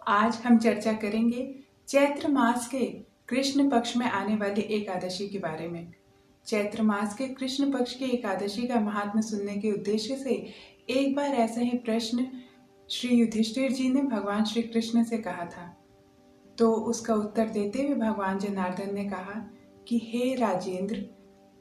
आज हम चर्चा करेंगे चैत्र मास के कृष्ण पक्ष में आने वाली एकादशी के बारे में। चैत्र मास के कृष्ण पक्ष की एकादशी का महात्म्य सुनने के उद्देश्य से एक बार ऐसा ही प्रश्न श्री युधिष्ठिर जी ने भगवान श्री कृष्ण से कहा था। तो उसका उत्तर देते हुए भगवान जनार्दन ने कहा कि हे राजेंद्र,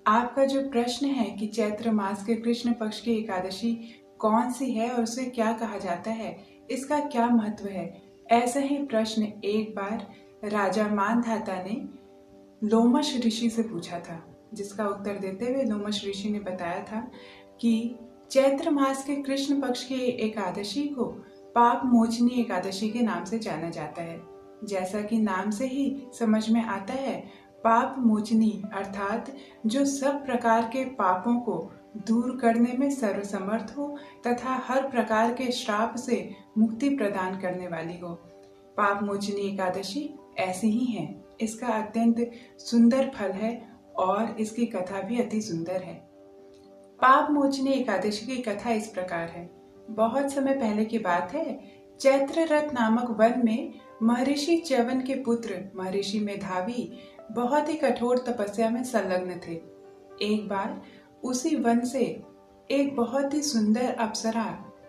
आपका जो प्रश्न है कि चैत्र मास के कृष्ण पक्ष की एकादशी कौन सी है और उसे क्या कहा जाता है, इसका क्या महत्व है, ऐसा ही प्रश्न एक बार राजा मानधाता ने लोमश ऋषि से पूछा था। जिसका उत्तर देते हुए लोमश ऋषि ने बताया था कि चैत्र मास के कृष्ण पक्ष की एकादशी को पाप मोचनी एकादशी के नाम से जाना जाता है। जैसा कि नाम से ही समझ में आता है, पाप मोचनी अर्थात जो सब प्रकार के पापों को दूर करने में सर्वसमर्थ हो तथा हर प्रकार के श्राप से मुक्ति प्रदान करने वाली हो। पाप मोचनी एकादशी ऐसी ही है। इसका अत्यंत सुंदर फल है और इसकी कथा भी अति सुंदर है। पाप मोचनी एकादशी की कथा इस प्रकार है। बहुत समय पहले की बात है, चैत्ररथ नामक वन में महर्षि च्यवन के पुत्र महर्षि मेधावी बहुत ही कठोर तपस्या में संलग्न थे। एक बार उसी वन से एक बहुत ही सुंदर अप्सरा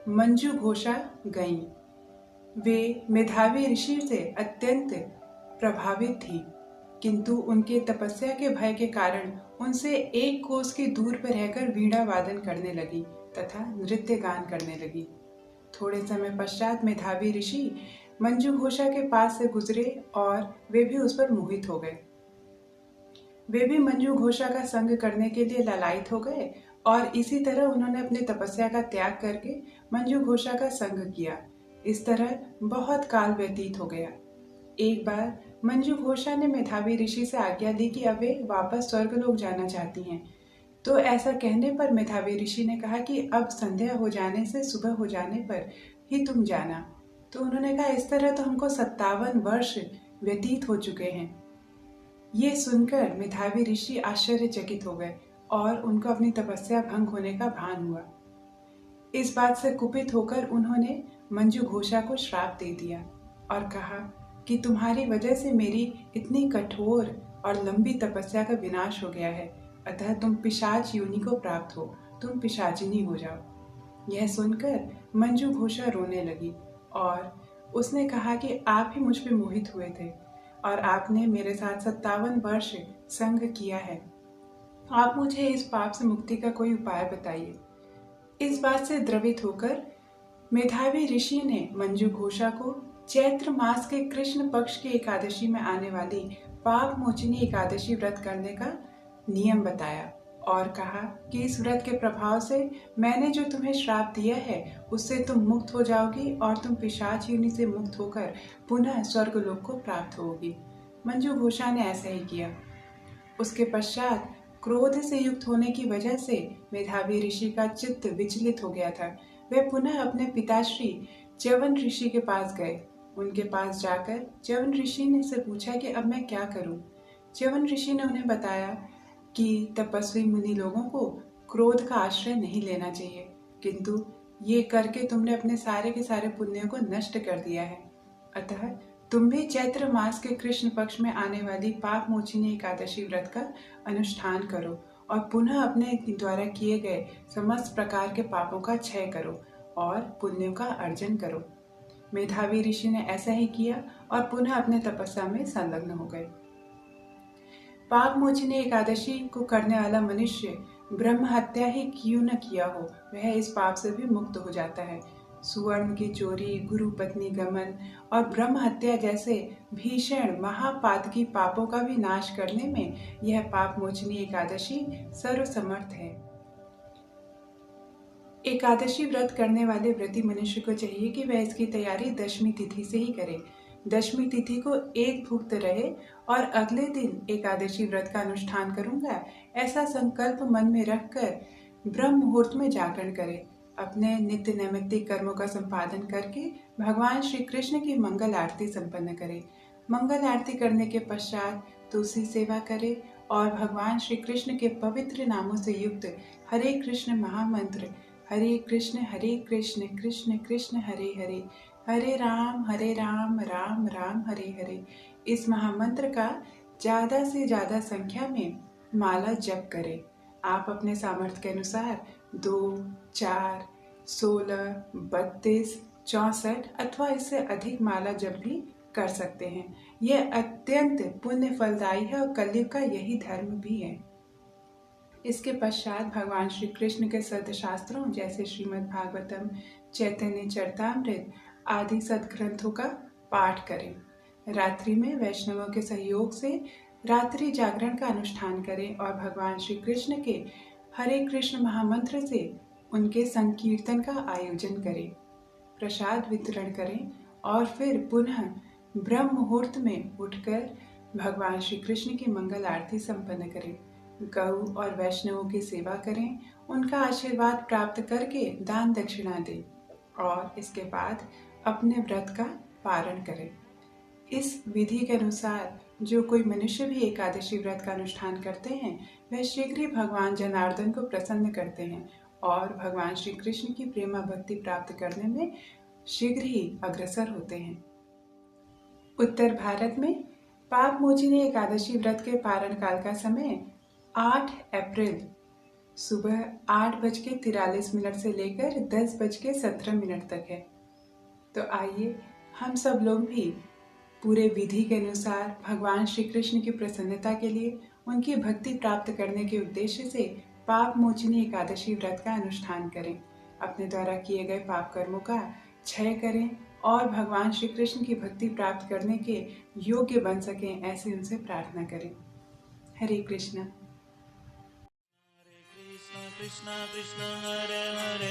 मंजू घोषा गईं। वे मेधावी ऋषि से अत्यंत प्रभावित थी, किंतु उनके तपस्या के भय के कारण उनसे एक कोस की दूर पर रहकर वीणा वादन करने लगी तथा नृत्य गान करने लगी। थोड़े समय पश्चात मेधावी ऋषि मंजू घोषा के पास से गुजरे और वे भी उस पर मोहित हो गए। वे भी मंजू घोषा का संग करने के लिए लालायित हो गए और इसी तरह उन्होंने अपनी तपस्या का त्याग करके मंजू घोषा का संग किया। इस तरह बहुत काल व्यतीत हो गया। एक बार मंजू घोषा ने मेधावी ऋषि से आज्ञा ली कि अब वे वापस स्वर्गलोक जाना चाहती हैं। तो ऐसा कहने पर मेधावी ऋषि ने कहा कि अब संध्या हो जाने से सुबह हो जाने पर ही तुम जाना। तो उन्होंने कहा, इस तरह तो हमको 57 वर्ष व्यतीत हो चुके हैं। ये सुनकर मेधावी ऋषि आश्चर्यचकित हो गए और उनको अपनी तपस्या भंग होने का भान हुआ। इस बात से कुपित होकर उन्होंने मंजू घोषा को श्राप दे दिया और कहा कि तुम्हारी वजह से मेरी इतनी कठोर और लंबी तपस्या का विनाश हो गया है, अतः तुम पिशाच योनि को प्राप्त हो, तुम पिशाचिनी हो जाओ। यह सुनकर मंजू घोषा रोने लगी और उसने कहा कि आप ही मुझ पे मोहित हुए थे और आपने मेरे साथ 57 वर्ष संग किया है। आप मुझे इस पाप से मुक्ति का कोई उपाय बताइए। इस बात से द्रवित होकर मेधावी ऋषि ने मंजू घोषा को चैत्र मास के कृष्ण पक्ष की एकादशी में आने वाली पाप मोचनी एकादशी व्रत करने का नियम बताया और कहा कि इस व्रत के प्रभाव से मैंने जो तुम्हें श्राप दिया है उससे तुम मुक्त हो जाओगी और तुम पिशाच योनि से मुक्त होकर पुनः स्वर्गलोक को प्राप्त होगी। मंजू घोषा ने ऐसा ही किया। उसके पश्चात क्रोध से युक्त होने की वजह से मेधावी ऋषि का चित्त विचलित हो गया था। वे पुनः अपने पिताश्री च्यवन ऋषि के पास गए। उनके पास जाकर च्यवन ऋषि ने से पूछा कि अब मैं क्या करूं। च्यवन ऋषि ने उन्हें बताया कि तपस्वी मुनि लोगों को क्रोध का आश्रय नहीं लेना चाहिए, किंतु ये करके तुमने अपने सारे के सारे पुण्यों को नष्ट कर दिया है। अतः तुम भी चैत्र मास के कृष्ण पक्ष में आने वाली पाप मोचनी एकादशी व्रत का अनुष्ठान करो और पुनः अपने द्वारा किए गए समस्त प्रकार के पापों का क्षय करो और पुण्यों का अर्जन करो। मेधावी ऋषि ने ऐसा ही किया और पुनः अपने तपस्या में संलग्न हो गए। पाप मोचनी एकादशी को करने वाला मनुष्य ब्रह्म हत्या ही क्यों न किया हो, वह इस पाप से भी मुक्त हो जाता है। सुवर्ण की चोरी, गुरु पत्नी गमन और ब्रह्म हत्या जैसे भीषण महापातकी पापों का भी नाश करने में यह पाप मोचनी एकादशी सर्वसमर्थ है। एकादशी व्रत करने वाले व्रती मनुष्य को चाहिए कि वह इसकी तैयारी दशमी तिथि से ही करे। दशमी तिथि को एक भुक्त रहे और अगले दिन एकादशी व्रत का अनुष्ठान करूंगा, ऐसा संकल्प मन में रखकर ब्रह्म मुहूर्त में जागरण करे। अपने नित्य नैमित्तिक कर्मों का संपादन करके भगवान श्री कृष्ण की मंगल आरती संपन्न करे। मंगल आरती करने के पश्चात तुलसी सेवा करे और भगवान श्री कृष्ण के पवित्र नामों से युक्त हरे कृष्ण महामंत्र हरे कृष्ण कृष्ण कृष्ण हरे हरे, हरे राम राम राम हरे हरे। इस महामंत्र का ज़्यादा से ज़्यादा संख्या में माला जप करें। आप अपने सामर्थ्य के अनुसार 2, 4, 16, 32, 64 अथवा इससे अधिक माला जप भी कर सकते हैं। यह अत्यंत पुण्य फलदायी है और कलयुग का यही धर्म भी है। इसके पश्चात भगवान श्री कृष्ण के सदशास्त्रों जैसे श्रीमद् भागवतम, चैतन्य चरितामृत आदि सदग्रंथों का पाठ करें। रात्रि में वैष्णवों के सहयोग से रात्रि जागरण का अनुष्ठान करें और भगवान श्री कृष्ण के हरे कृष्ण महामंत्र से उनके संकीर्तन का आयोजन करें। प्रसाद वितरण करें और फिर पुनः ब्रह्म मुहूर्त में उठकर भगवान श्री कृष्ण की मंगल आरती संपन्न करें। गौ और वैष्णवों की सेवा करें, उनका आशीर्वाद प्राप्त करके दान दक्षिणा दें और इसके बाद अपने व्रत का पारण करें। इस विधि के अनुसार जो कोई मनुष्य भी एकादशी व्रत का अनुष्ठान करते हैं वह शीघ्र ही भगवान जनार्दन को प्रसन्न करते हैं और भगवान श्री कृष्ण की प्रेमा भक्ति प्राप्त करने में शीघ्र ही अग्रसर होते हैं। उत्तर भारत में पाप मोचिनी एकादशी व्रत के पारण काल का समय 8 अप्रैल सुबह 8:43 से लेकर 10:17 तक है। तो आइए हम सब लोग भी पूरे विधि के अनुसार भगवान श्री कृष्ण की प्रसन्नता के लिए उनकी भक्ति प्राप्त करने के उद्देश्य से पाप मोचिनी एकादशी व्रत का अनुष्ठान करें। अपने द्वारा किए गए पाप कर्मों का क्षय करें और भगवान श्री कृष्ण की भक्ति प्राप्त करने के योग्य बन सकें, ऐसी उनसे प्रार्थना करें। हरे कृष्णा। कृष्ण कृष्ण हरे हरे